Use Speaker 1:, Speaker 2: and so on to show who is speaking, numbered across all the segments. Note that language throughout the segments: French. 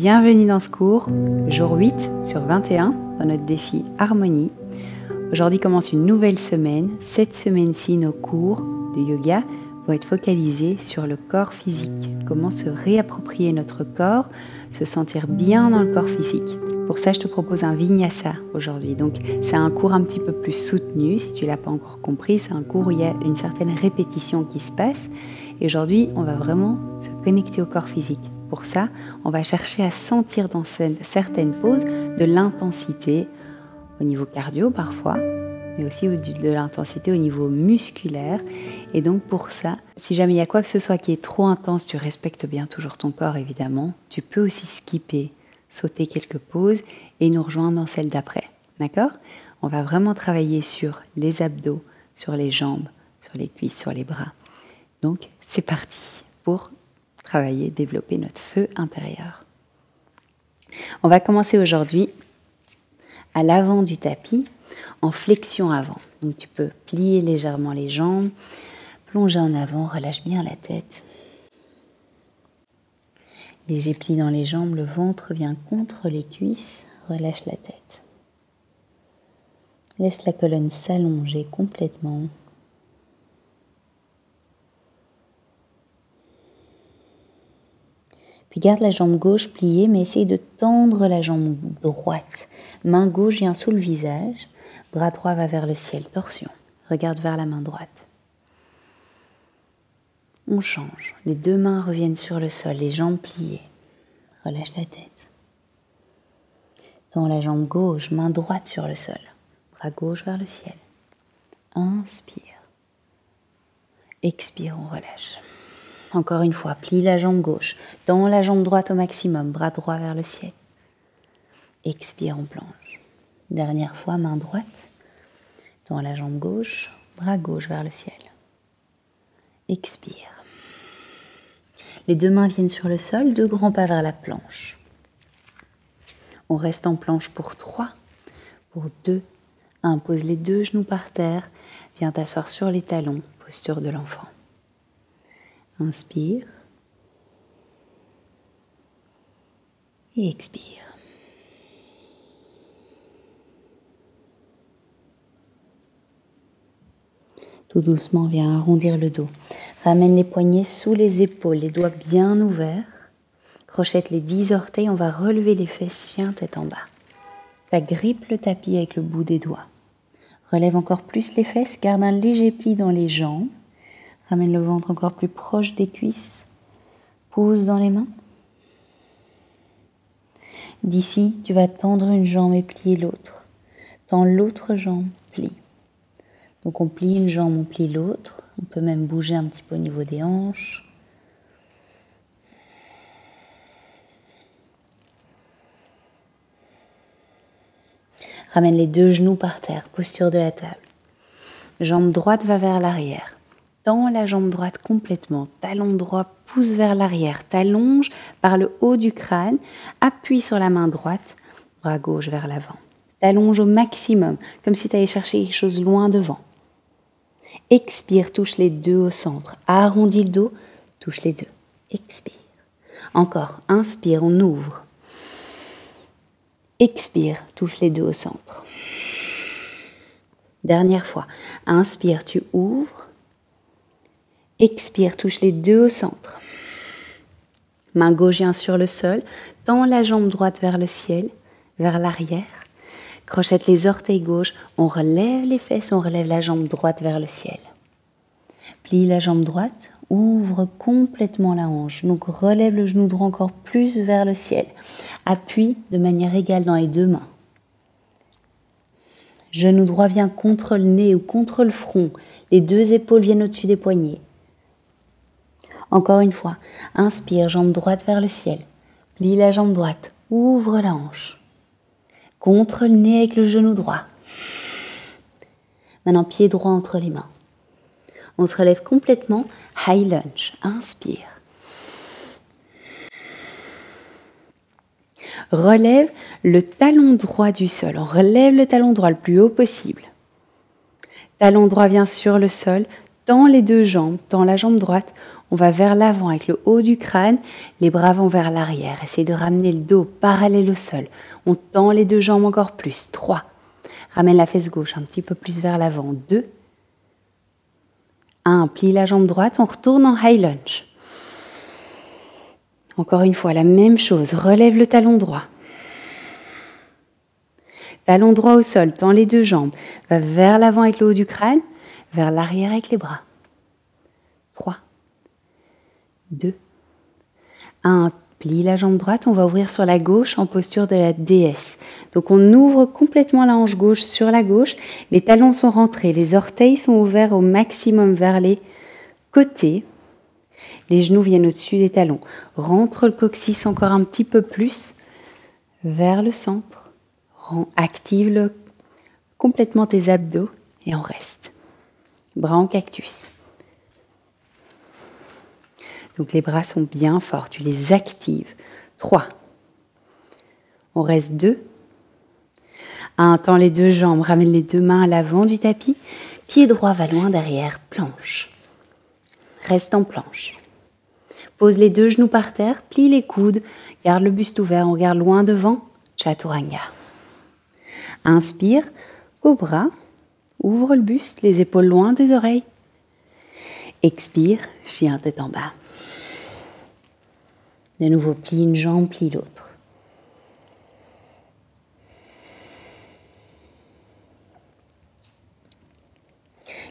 Speaker 1: Bienvenue dans ce cours, jour 8 sur 21 dans notre défi Harmonie. Aujourd'hui commence une nouvelle semaine. Cette semaine-ci, nos cours de yoga vont être focalisés sur le corps physique. Comment se réapproprier notre corps, se sentir bien dans le corps physique. Pour ça, je te propose un vinyasa aujourd'hui. Donc, c'est un cours un petit peu plus soutenu. Si tu ne l'as pas encore compris, c'est un cours où il y a une certaine répétition qui se passe. Et aujourd'hui, on va vraiment se connecter au corps physique. Pour ça, on va chercher à sentir dans certaines poses de l'intensité au niveau cardio parfois, mais aussi de l'intensité au niveau musculaire. Et donc pour ça, si jamais il y a quoi que ce soit qui est trop intense, tu respectes bien toujours ton corps évidemment. Tu peux aussi skipper, sauter quelques pauses et nous rejoindre dans celle d'après. D'accord ? On va vraiment travailler sur les abdos, sur les jambes, sur les cuisses, sur les bras. Donc c'est parti pour travailler, développer notre feu intérieur. On va commencer aujourd'hui à l'avant du tapis, en flexion avant. Donc tu peux plier légèrement les jambes, plonger en avant, relâche bien la tête. Léger pli dans les jambes, le ventre vient contre les cuisses, relâche la tête. Laisse la colonne s'allonger complètement. Puis garde la jambe gauche pliée, mais essaye de tendre la jambe droite. Main gauche vient sous le visage, bras droit va vers le ciel, torsion. Regarde vers la main droite. On change. Les deux mains reviennent sur le sol, les jambes pliées. Relâche la tête. Tends la jambe gauche, main droite sur le sol, bras gauche vers le ciel. Inspire. Expire, on relâche. Encore une fois, plie la jambe gauche, tends la jambe droite au maximum, bras droit vers le ciel. Expire, on plonge. Dernière fois, main droite, tends la jambe gauche, bras gauche vers le ciel. Expire. Les deux mains viennent sur le sol, 2 grands pas vers la planche. On reste en planche pour 3, pour 2, 1. Pose les 2 genoux par terre, viens t'asseoir sur les talons, posture de l'enfant. Inspire et expire. Tout doucement, viens arrondir le dos. Ramène les poignets sous les épaules, les doigts bien ouverts. Crochette les 10 orteils, on va relever les fesses, chien tête en bas. T'agrippes le tapis avec le bout des doigts. Relève encore plus les fesses, garde un léger pli dans les jambes. Ramène le ventre encore plus proche des cuisses. Pose dans les mains. D'ici, tu vas tendre une jambe et plier l'autre. Tends l'autre jambe, plie. Donc on plie une jambe, on plie l'autre. On peut même bouger un petit peu au niveau des hanches. Ramène les 2 genoux par terre, posture de la table. Jambe droite va vers l'arrière. Tends la jambe droite complètement, talon droit pousse vers l'arrière, t'allonge par le haut du crâne, appuie sur la main droite, bras gauche vers l'avant. T'allonge au maximum, comme si tu allais chercher quelque chose loin devant. Expire, touche les 2 au centre, arrondis le dos, touche les 2. Expire. Encore, inspire, on ouvre. Expire, touche les 2 au centre. Dernière fois, inspire, tu ouvres. Expire, touche les 2 au centre. Main gauche vient sur le sol, tends la jambe droite vers le ciel, vers l'arrière. Crochette les orteils gauche, on relève les fesses, on relève la jambe droite vers le ciel. Plie la jambe droite, ouvre complètement la hanche. Donc relève le genou droit encore plus vers le ciel. Appuie de manière égale dans les 2 mains. Genou droit vient contre le nez ou contre le front. Les 2 épaules viennent au-dessus des poignets. Encore une fois, inspire, jambe droite vers le ciel. Plie la jambe droite, ouvre la hanche. Contre le nez avec le genou droit. Maintenant, pied droit entre les mains. On se relève complètement, high lunge. Inspire. Relève le talon droit du sol. On relève le talon droit le plus haut possible. Talon droit vient sur le sol, tends les 2 jambes, tends la jambe droite. On va vers l'avant avec le haut du crâne, les bras vont vers l'arrière. Essayez de ramener le dos parallèle au sol. On tend les deux jambes encore plus. 3. Ramène la fesse gauche un petit peu plus vers l'avant. 2. 1. Plie la jambe droite, on retourne en high lunge. Encore une fois, la même chose. Relève le talon droit. Talon droit au sol, tends les deux jambes. Va vers l'avant avec le haut du crâne, vers l'arrière avec les bras. 3. 2. 1. Plie la jambe droite, on va ouvrir sur la gauche en posture de la déesse. Donc on ouvre complètement la hanche gauche sur la gauche, les talons sont rentrés, les orteils sont ouverts au maximum vers les côtés. Les genoux viennent au-dessus des talons. Rentre le coccyx encore un petit peu plus vers le centre. Active complètement tes abdos et on reste. Bras en cactus. Donc les bras sont bien forts, tu les actives. 3. On reste 2. 1. Tends les deux jambes, ramène les deux mains à l'avant du tapis. Pied droit va loin derrière, planche. Reste en planche. Pose les deux genoux par terre, plie les coudes, garde le buste ouvert, on regarde loin devant, Chaturanga. Inspire, cobra, ouvre le buste, les épaules loin des oreilles. Expire, chien tête en bas. De nouveau, plie une jambe, plie l'autre.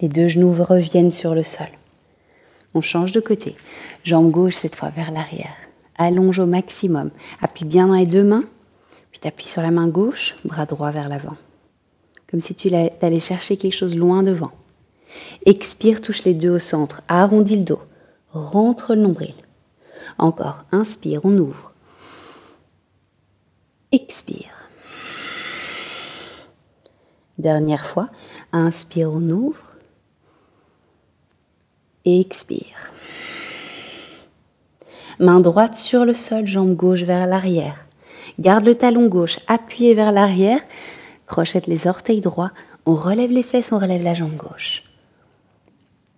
Speaker 1: Les deux genoux reviennent sur le sol. On change de côté. Jambe gauche cette fois vers l'arrière. Allonge au maximum. Appuie bien dans les deux mains. Puis t'appuies sur la main gauche, bras droit vers l'avant. Comme si tu allais chercher quelque chose loin devant. Expire, touche les deux au centre. Arrondis le dos. Rentre le nombril. Encore. Inspire, on ouvre. Expire. Dernière fois. Inspire, on ouvre. Et expire. Main droite sur le sol, jambe gauche vers l'arrière. Garde le talon gauche appuyé vers l'arrière. Crochette les orteils droits. On relève les fesses, on relève la jambe gauche.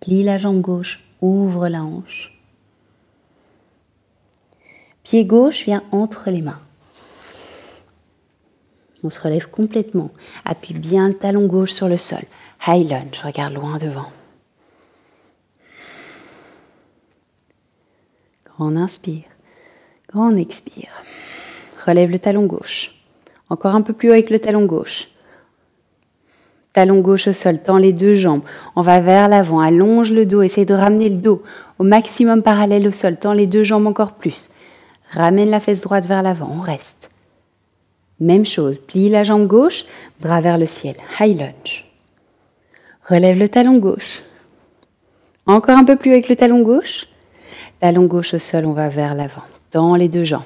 Speaker 1: Plie la jambe gauche, ouvre la hanche. Pied gauche vient entre les mains. On se relève complètement. Appuie bien le talon gauche sur le sol. High lunge, regarde loin devant. Grand inspire, grand expire. Relève le talon gauche. Encore un peu plus haut avec le talon gauche. Talon gauche au sol, tends les deux jambes. On va vers l'avant, allonge le dos, essaye de ramener le dos au maximum parallèle au sol. Tends les deux jambes encore plus. Ramène la fesse droite vers l'avant, on reste. Même chose, plie la jambe gauche, bras vers le ciel, high lunge. Relève le talon gauche. Encore un peu plus avec le talon gauche. Talon gauche au sol, on va vers l'avant. Tends les deux jambes.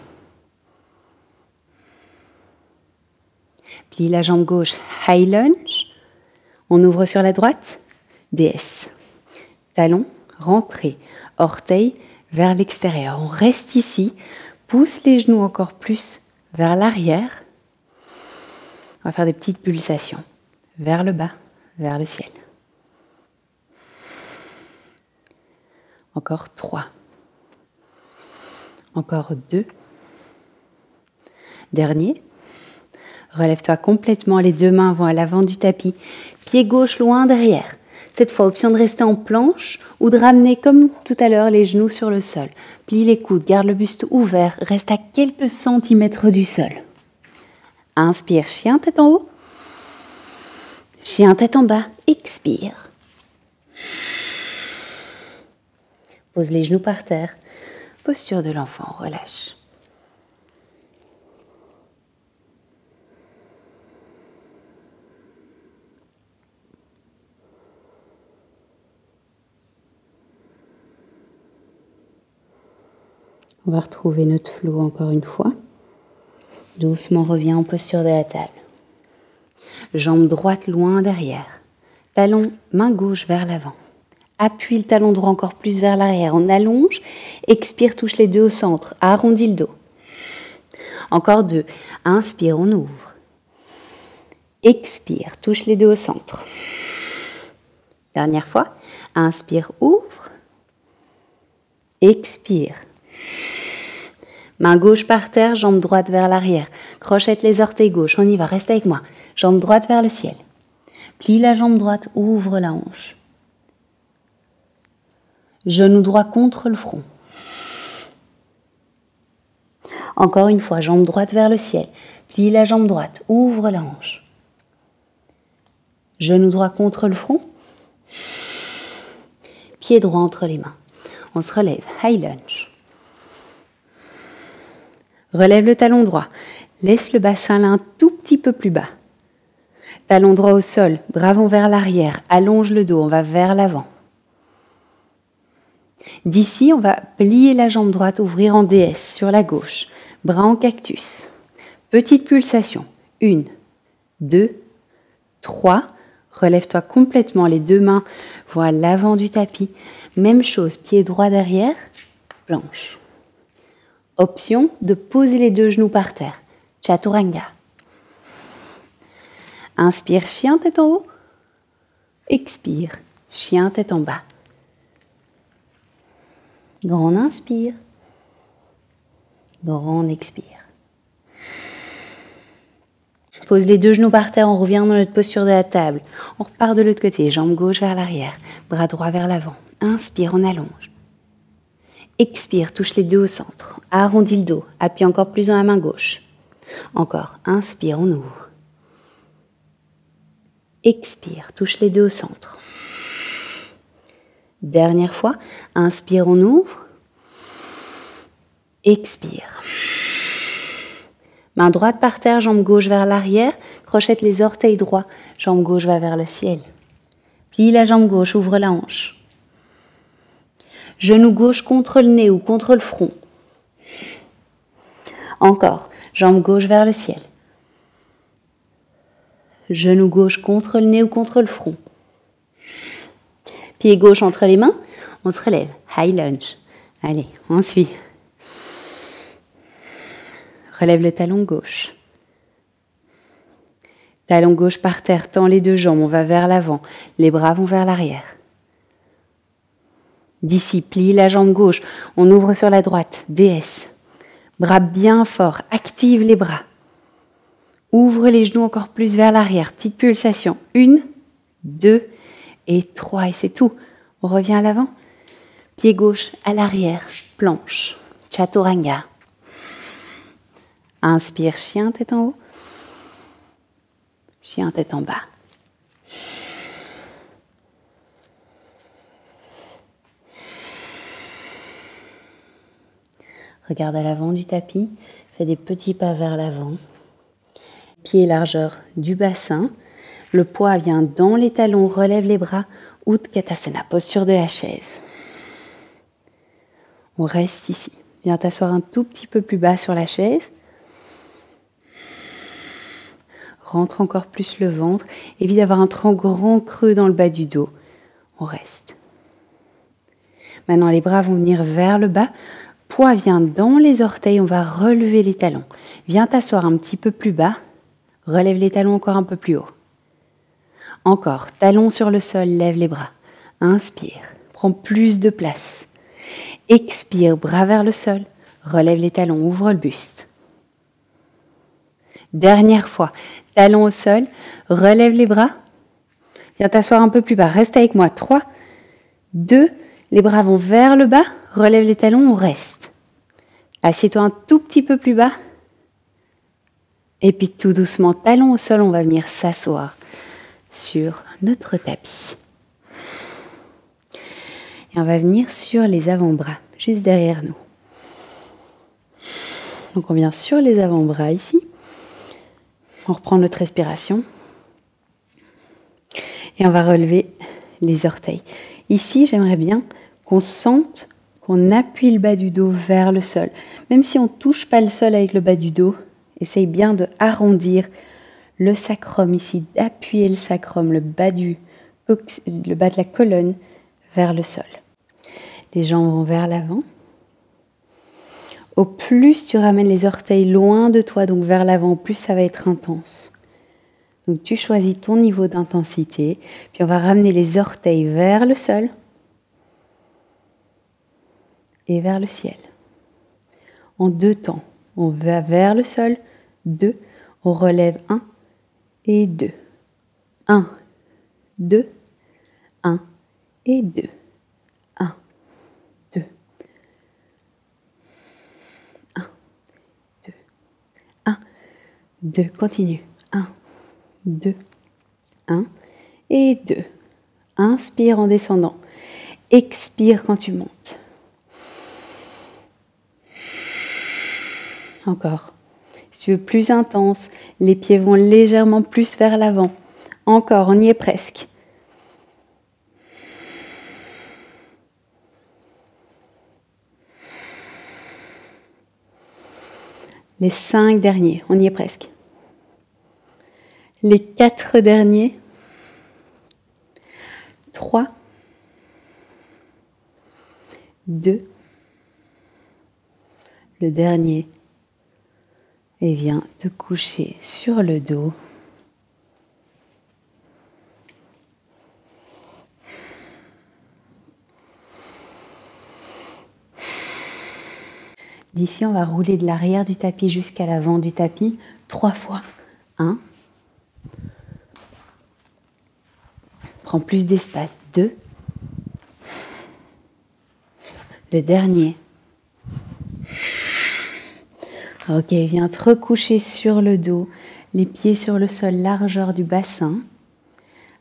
Speaker 1: Plie la jambe gauche, high lunge. On ouvre sur la droite, déesse. Talon, rentrée. Orteil vers l'extérieur. On reste ici. Pousse les genoux encore plus vers l'arrière. On va faire des petites pulsations. Vers le bas, vers le ciel. Encore 3. Encore 2. Dernier. Relève-toi complètement, les deux mains vont à l'avant du tapis. Pied gauche loin derrière. Cette fois, option de rester en planche ou de ramener comme tout à l'heure les genoux sur le sol. Plie les coudes, garde le buste ouvert, reste à quelques centimètres du sol. Inspire, chien tête en haut. Chien tête en bas, expire. Pose les genoux par terre. Posture de l'enfant, relâche. On va retrouver notre flow encore une fois. Doucement, reviens en posture de la table. Jambe droite loin derrière. Talon, main gauche vers l'avant. Appuie le talon droit encore plus vers l'arrière. On allonge. Expire, touche les deux au centre. Arrondis le dos. Encore 2. Inspire, on ouvre. Expire, touche les deux au centre. Dernière fois. Inspire, ouvre. Expire. Main gauche par terre, jambe droite vers l'arrière. Crochette les orteils gauche. On y va, reste avec moi. Jambe droite vers le ciel. Plie la jambe droite, ouvre la hanche. Genou droit contre le front. Encore une fois, jambe droite vers le ciel. Plie la jambe droite, ouvre la hanche. Genou droit contre le front. Pied droit entre les mains. On se relève, high lunge. Relève le talon droit. Laisse le bassin là un tout petit peu plus bas. Talon droit au sol, bras vont vers l'arrière. Allonge le dos, on va vers l'avant. D'ici, on va plier la jambe droite, ouvrir en déesse sur la gauche. Bras en cactus. Petite pulsation. 1, 2, 3. Relève-toi complètement. Les deux mains vont à l'avant du tapis. Même chose, pied droit derrière, planche. Option de poser les deux genoux par terre. Chaturanga. Inspire, chien tête en haut. Expire, chien tête en bas. Grand inspire. Grand expire. Pose les deux genoux par terre, on revient dans notre posture de la table. On repart de l'autre côté, jambe gauche vers l'arrière, bras droit vers l'avant. Inspire, on allonge. Expire, touche les deux au centre. Arrondis le dos, appuie encore plus dans la main gauche. Encore, inspire, on ouvre. Expire, touche les deux au centre. Dernière fois, inspire, on ouvre. Expire. Main droite par terre, jambe gauche vers l'arrière. Crochette les orteils droits, jambe gauche va vers le ciel. Plie la jambe gauche, ouvre la hanche. Genou gauche contre le nez ou contre le front. Encore, jambe gauche vers le ciel. Genou gauche contre le nez ou contre le front. Pied gauche entre les mains, on se relève. High lunge. Allez, on suit. Relève le talon gauche. Talon gauche par terre, tends les deux jambes, on va vers l'avant. Les bras vont vers l'arrière. D'ici, plie la jambe gauche, on ouvre sur la droite, déesse. Bras bien forts, active les bras. Ouvre les genoux encore plus vers l'arrière, petite pulsation. 1, 2 et 3 et c'est tout. On revient à l'avant. Pied gauche à l'arrière, planche, chaturanga. Inspire, chien tête en haut. Chien tête en bas. Regarde à l'avant du tapis, fais des petits pas vers l'avant. Pied largeur du bassin. Le poids vient dans les talons, relève les bras. Utkatasana, posture de la chaise. On reste ici. Viens t'asseoir un tout petit peu plus bas sur la chaise. Rentre encore plus le ventre. Évite d'avoir un trop grand creux dans le bas du dos. On reste. Maintenant, les bras vont venir vers le bas. Poids vient dans les orteils. On va relever les talons. Viens t'asseoir un petit peu plus bas. Relève les talons encore un peu plus haut. Encore, talons sur le sol, lève les bras. Inspire, prends plus de place. Expire, bras vers le sol. Relève les talons, ouvre le buste. Dernière fois, talons au sol, relève les bras. Viens t'asseoir un peu plus bas, reste avec moi. 3, 2, les bras vont vers le bas, relève les talons, on reste. Assieds-toi un tout petit peu plus bas. Et puis tout doucement, talons au sol, on va venir s'asseoir sur notre tapis. Et on va venir sur les avant-bras, juste derrière nous. Donc on vient sur les avant-bras ici. On reprend notre respiration. Et on va relever les orteils. Ici, j'aimerais bien qu'on sente qu'on appuie le bas du dos vers le sol. Même si on ne touche pas le sol avec le bas du dos, essaye bien de arrondir le sacrum ici, d'appuyer le sacrum, le bas de la colonne vers le sol. Les jambes vont vers l'avant. Au plus tu ramènes les orteils loin de toi, donc vers l'avant, au plus ça va être intense. Donc tu choisis ton niveau d'intensité, puis on va ramener les orteils vers le sol. et vers le ciel. En 2 temps, on va vers le sol, 2, on relève 1 et 2. 1, 2, 1 et 2. 1, 2. 1, 2. 1, 2. Continue. 1, 2, 1 et 2. Inspire en descendant. Expire quand tu montes. Encore. Si tu veux plus intense, les pieds vont légèrement plus vers l'avant. Encore, on y est presque. Les 5 derniers, on y est presque. Les 4 derniers. 3, 2, le dernier. Et viens te coucher sur le dos. D'ici, on va rouler de l'arrière du tapis jusqu'à l'avant du tapis 3 fois. 1. Prends plus d'espace. 2. Le dernier. Ok, viens te recoucher sur le dos, les pieds sur le sol, largeur du bassin.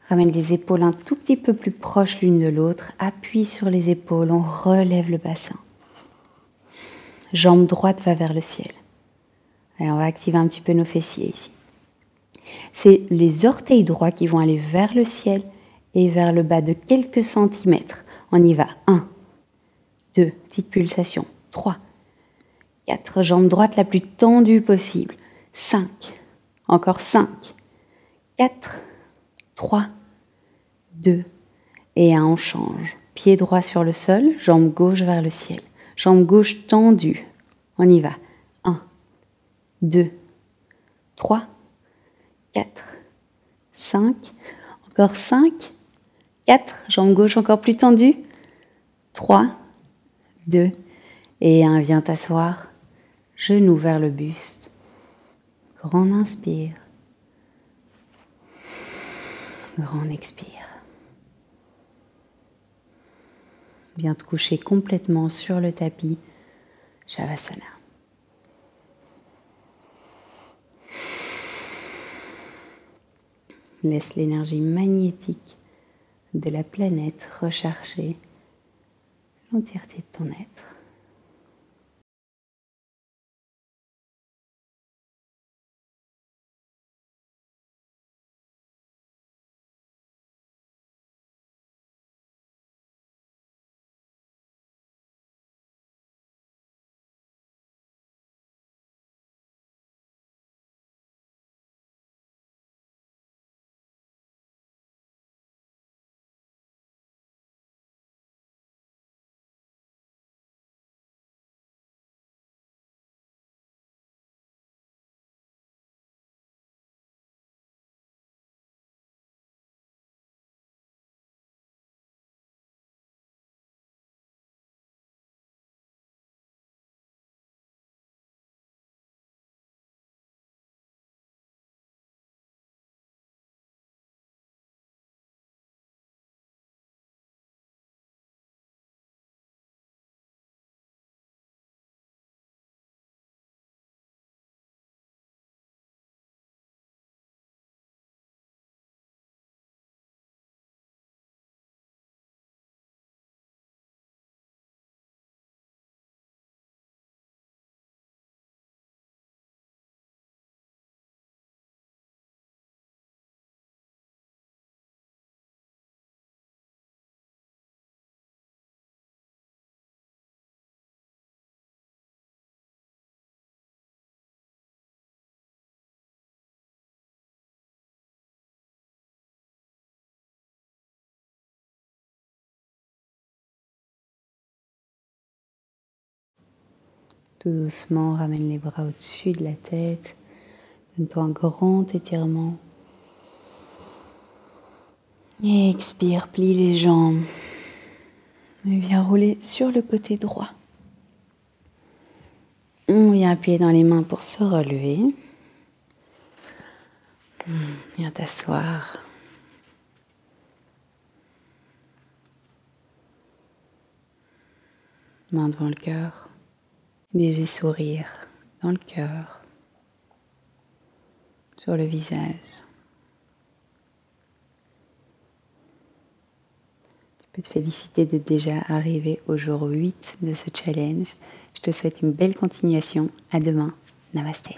Speaker 1: Ramène les épaules un tout petit peu plus proches l'une de l'autre. Appuie sur les épaules, on relève le bassin. Jambe droite va vers le ciel. Allez, on va activer un petit peu nos fessiers ici. C'est les orteils droits qui vont aller vers le ciel et vers le bas de quelques centimètres. On y va. 1, 2, petite pulsation. 3, 4, jambe droite la plus tendue possible. 5, encore 5, 4, 3, 2 et 1, on change. Pied droit sur le sol, jambe gauche vers le ciel. Jambe gauche tendue. On y va. 1, 2, 3, 4, 5, encore 5, 4, jambe gauche encore plus tendue. 3, 2 et 1, viens t'asseoir. Genou vers le buste. Grand inspire. Grand expire. Viens te coucher complètement sur le tapis Shavasana. Laisse l'énergie magnétique de la planète recharger l'entièreté de ton être. Tout doucement, ramène les bras au-dessus de la tête. Donne-toi un grand étirement. Et expire, plie les jambes. Et viens rouler sur le côté droit. vient appuyer dans les mains pour se relever. Viens t'asseoir. Main devant le cœur. Léger sourire dans le cœur, sur le visage. Tu peux te féliciter d'être déjà arrivé au jour 8 de ce challenge. Je te souhaite une belle continuation. À demain. Namasté.